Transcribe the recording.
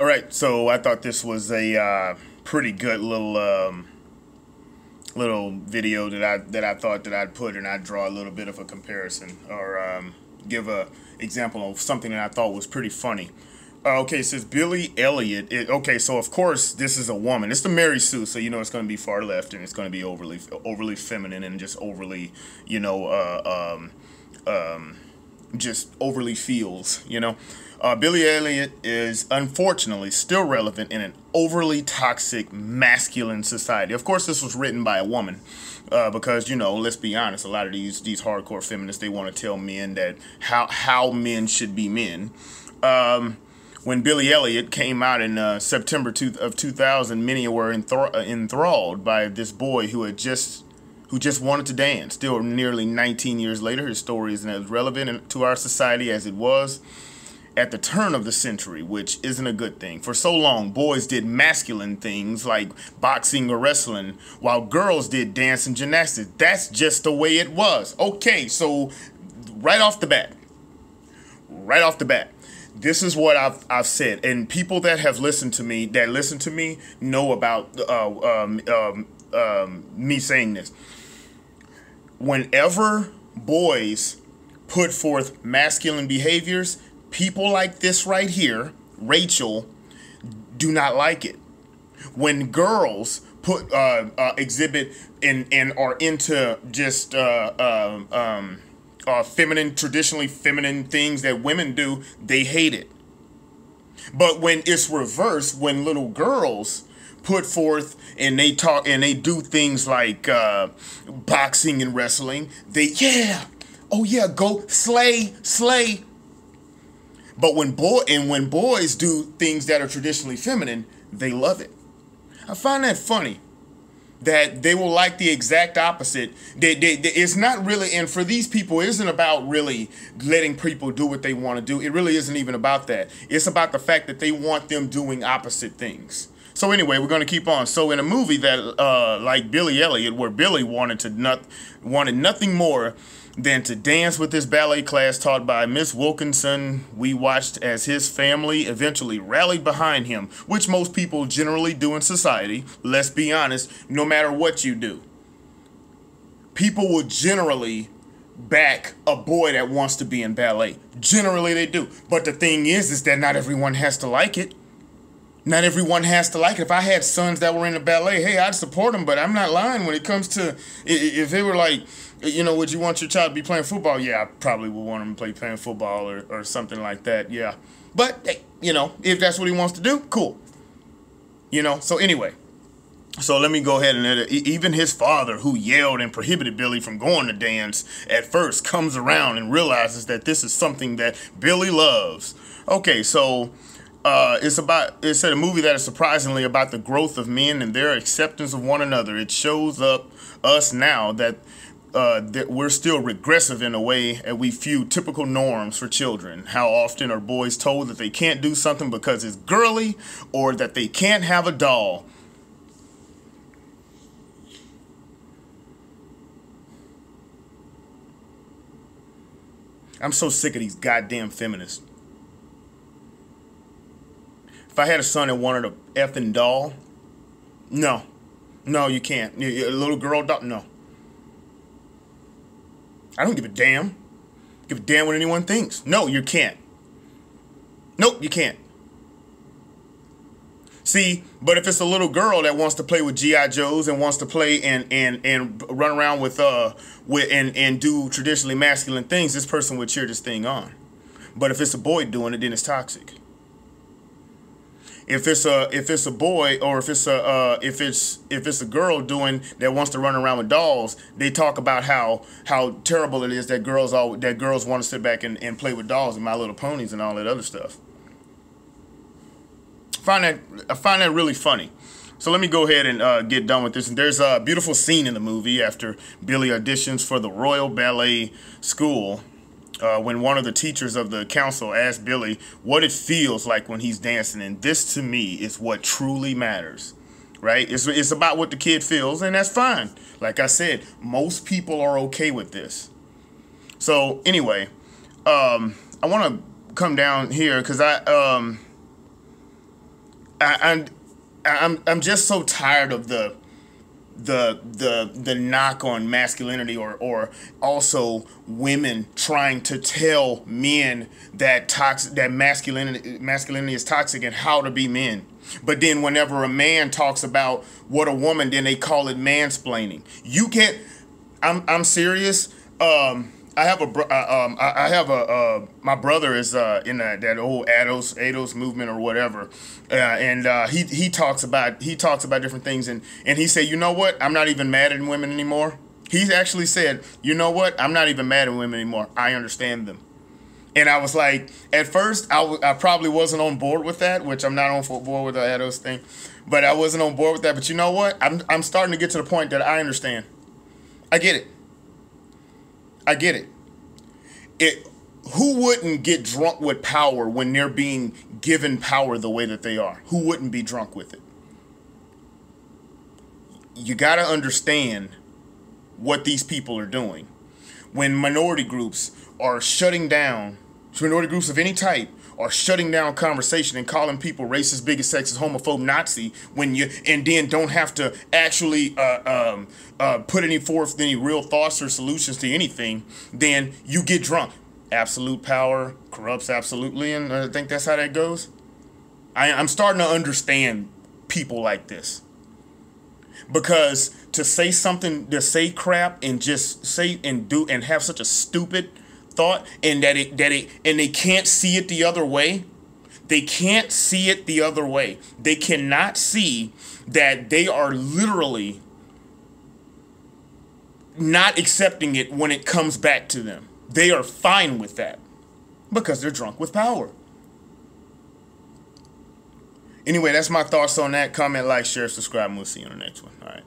All right, so I thought this was a pretty good little video that I thought that I'd put, and I'd draw a little bit of a comparison or give a example of something that I thought was pretty funny. Okay, it says Billy Elliot. Okay, so of course this is a woman. It's the Mary Sue, so you know it's going to be far left, and it's going to be overly feminine and just overly, just overly feels, Billy Elliot is unfortunately still relevant in an overly toxic masculine society. Of course, this was written by a woman because, let's be honest, a lot of these hardcore feminists, they want to tell men that how men should be men. When Billy Elliot came out in September of 2000, many were enthralled by this boy who just wanted to dance. Still nearly 19 years later, his story isn't as relevant to our society as it was at the turn of the century, which isn't a good thing. For so long, boys did masculine things like boxing or wrestling, while girls did dance and gymnastics. That's just the way it was. Okay, so right off the bat, this is what I've said, and people that have listened to me, know about me saying this. Whenever boys put forth masculine behaviors, people like this right here, Rachel, do not like it. When girls exhibit and are into just traditionally feminine things that women do, they hate it. But when it's reversed, when little girls put forth and they talk and they do things like boxing and wrestling, go slay. But when boys do things that are traditionally feminine, they love it. I find that funny that they will like the exact opposite. It's not really, and for these people, it isn't about really letting people do what they want to do. It really isn't even about that. It's about the fact that they want them doing opposite things. So anyway, we're going to keep on. So in a movie that, like Billy Elliot, where Billy wanted nothing more than to dance with his ballet class taught by Miss Wilkinson, we watched as his family eventually rallied behind him, which most people generally do in society. Let's be honest, no matter what you do, people will generally back a boy that wants to be in ballet. Generally they do. But the thing is that not everyone has to like it. Not everyone has to like it. If I had sons that were into ballet, hey, I'd support them, but I'm not lying when it comes to, if they were like, would you want your child to be playing football? Yeah, I probably would want him to playing football or something like that, yeah. But, hey, if that's what he wants to do, cool. So anyway, so let me go ahead and even his father, who yelled and prohibited Billy from going to dance at first, comes around and realizes that this is something that Billy loves. Okay, so it's a movie that is surprisingly about the growth of men and their acceptance of one another. It shows us now that we're still regressive in a way, and we view typical norms for children. How often are boys told that they can't do something because it's girly, or that they can't have a doll? I'm so sick of these goddamn feminists. If I had a son that wanted a effing doll, no, you can't. A little girl doll, no. I don't give a damn. Give a damn what anyone thinks. No, you can't. Nope, you can't. See, but if it's a little girl that wants to play with G.I. Joes and wants to play and run around with and do traditionally masculine things, this person would cheer this thing on. But if it's a boy doing it, then it's toxic. If it's a boy, or if it's a girl doing that wants to run around with dolls, they talk about how terrible it is that girls want to sit back and play with dolls and My Little Ponies and all that other stuff. I find that really funny. So let me go ahead and get done with this. And there's a beautiful scene in the movie after Billy auditions for the Royal Ballet School. When one of the teachers of the council asked Billy what it feels like when he's dancing. And this, to me, is what truly matters, right? It's about what the kid feels, and that's fine. Like I said, most people are okay with this. So anyway, I want to come down here because I, I'm just so tired of the knock on masculinity, or also women trying to tell men that masculinity is toxic and how to be men. But then whenever a man talks about what a woman, then they call it mansplaining. You can't. I'm serious. I have my brother is in that old ADOS movement or whatever, and he talks about different things, and he said, you know what, I'm not even mad at women anymore. He actually said, you know what, I'm not even mad at women anymore. I understand them. And I was like, at first, I probably wasn't on board with that, which I'm not on board with the ADOS thing, but I wasn't on board with that. But you know what? I'm starting to get to the point that I understand. I get it. I get it. Who wouldn't get drunk with power when they're being given power the way that they are? Who wouldn't be drunk with it? You got to understand what these people are doing. When minority groups are shutting down, minority groups of any type are shutting down conversation and calling people racist, bigot, sexist, homophobe, Nazi, and then don't have to actually put any real thoughts or solutions to anything, then you get drunk. Absolute power corrupts absolutely, and I think that's how that goes. I'm starting to understand people like this, because to say something, to say crap, and just say and do and have such a stupid thought, and and they can't see it the other way. They can't see it the other way. They cannot see that they are literally not accepting it when it comes back to them. They are fine with that because they're drunk with power. Anyway, that's my thoughts on that. Comment, like, share, subscribe, and we'll see you on the next one. All right.